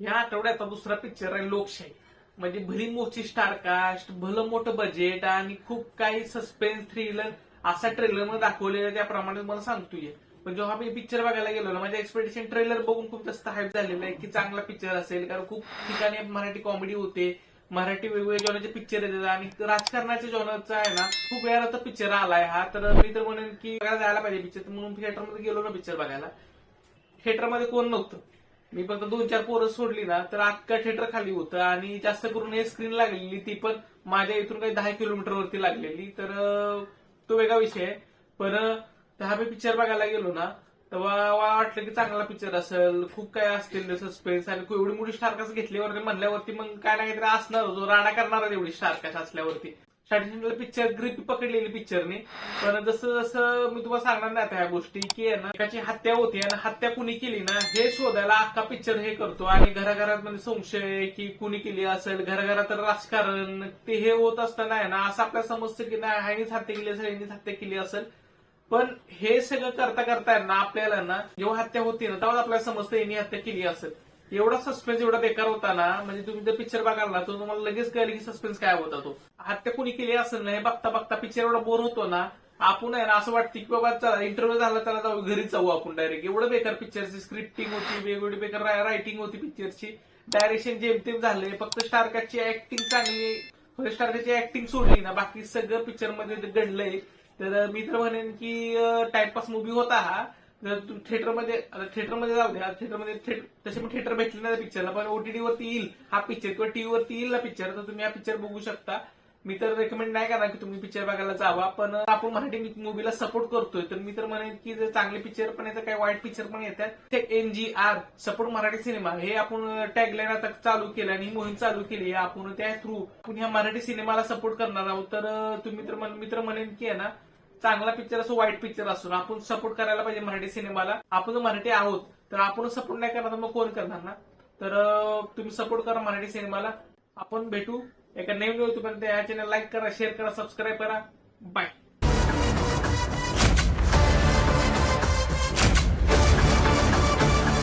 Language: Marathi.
या आठवड्याचा दुसरा पिक्चर आहे लोकशाही. म्हणजे भली मोठी स्टारकास्ट, भलं मोठं बजेट आणि खूप काही सस्पेन्स थ्रिलर असा ट्रेलर मध्ये दाखवलेला त्याप्रमाणे मला सांगतोय. पण जेव्हा मी पिक्चर बघायला गेलो ना, माझ्या एक्सपेक्टेशन ट्रेलर बघून खूप जास्त हाईप झालेलं आहे की चांगला पिक्चर असेल, कारण खूप ठिकाणी मराठी कॉमेडी होते, मराठी वेगवेगळ्या जॉनरचे पिक्चर येतात आणि राजकारणाच्या जॉनरचा आहे ना खूप वेळा तर पिक्चर आलाय हा. तर मी तर म्हणेन की बघायला जायला पाहिजे पिक्चर, म्हणून थिएटरमध्ये गेलो ना पिक्चर बघायला. थिएटरमध्ये कोण नव्हतं, मी फक्त 2-4 पोरं सोडली ना तर अख्खा थिएटर खाली होतं आणि जास्त करून हे स्क्रीन लागलेली ती पण माझ्या इथून काही 10 किलोमीटर वरती लागलेली. तर तो वेगळा विषय आहे. पण तेव्हा मी पिक्चर बघायला गेलो ना तेव्हा वाटलं की चांगला पिक्चर असेल, खूप काय असतील सस्पेन्स आणि एवढी मोठी स्टारकास्ट घेतल्यावरती म्हणल्यावरती मग काय ना काहीतरी असणार, जो राडा करणार एवढी स्टारकास्ट असल्यावरती. स्टार्टिंगला पिक्चर ग्रिप पकडलेली पिक्चरने. पण जसं जसं मी तुम्हाला सांगणार नाही आता ह्या गोष्टी की आहे ना, एकाची हत्या होती आणि हत्या कुणी केली ना हे शोधायला अख्खा पिक्चर हे करतो आणि घराघरात म्हणजे संशय की कुणी केली असेल, घराघरात राजकारण ते हे होत असताना आहे ना असं आपल्याला समजतं की नाही ह्यानीच हत्या केली असेल, ह्यानीच हत्या केली असेल. पण हे सगळं करता करता ना आपल्याला ना जेव्हा हत्या होती ना तेव्हाच आपल्याला समजतं यांनी हत्या केली असेल. एवढा सस्पेन्स एवढा बेकार होता ना, म्हणजे तुम्ही जर पिक्चर बघाल ना तर तुम्हाला लगेच कळेल की सस्पेन्स काय होता तो. हत्या कुणी केली असेल ना हे बघता बघता पिक्चर एवढा बोर होतो ना, आपण आहे ना असं वाटतं की बाबा चला इंटरव्ह्यू झाला, चला जाऊ घरीच जाऊ आपण डायरेक्ट. एवढं बेकार पिक्चरची स्क्रिप्टिंग होती, वेगवेगळी बेकार रायटिंग होती पिक्चरची, डायरेक्शन जेमतेम झाले, फक्त स्टारकास्टची ऍक्टिंग चांगली, स्टारकास्टची ऍक्टिंग सोडली ना बाकी सगळं पिक्चर मध्ये घडलंय. तर मी तर म्हणेन की टाइमपास मूवी होता हा. जर थिएटरमध्ये जाऊ द्या, थिएटरमध्ये तसे पण थिएटर भेटले नाही पिक्चरला, पण ओटीटी वरती येईल हा पिक्चर किंवा टीव्ही वरती येईल ना पिक्चर, तर तुम्ही हा पिक्चर बघू शकता. मी तर रेकमेंड नाही करणार की तुम्ही पिक्चर बघायला जावा, पण आपण मराठी मूवीला सपोर्ट करतोय तर मी तर म्हणेन की जर चांगले पिक्चर पण येतात, काही वाईट पिक्चर पण येतात. ते MGR सपोर्ट मराठी सिनेमा हे आपण टॅगलाईन आता चालू केलं आणि ही मोहीम चालू केली आहे. आपण त्या थ्रू आपण ह्या मराठी सिनेमाला सपोर्ट करणार आहोत. तर तुम्ही तर मी तर म्हणेन की आहे ना चांगला पिक्चर असो वाईट पिक्चर असो आपण सपोर्ट करायला पाहिजे मराठी सिनेमाला. आपण जर मराठी आहोत तर आपण सपोर्ट नाही करणार तर मग कोण करणार ना. तर तुम्ही सपोर्ट करा मराठी सिनेमाला. आपण भेटू एका नवीन व्हिडिओ. या चॅनल लाईक करा, शेअर करा, सबस्क्राईब करा. बाय.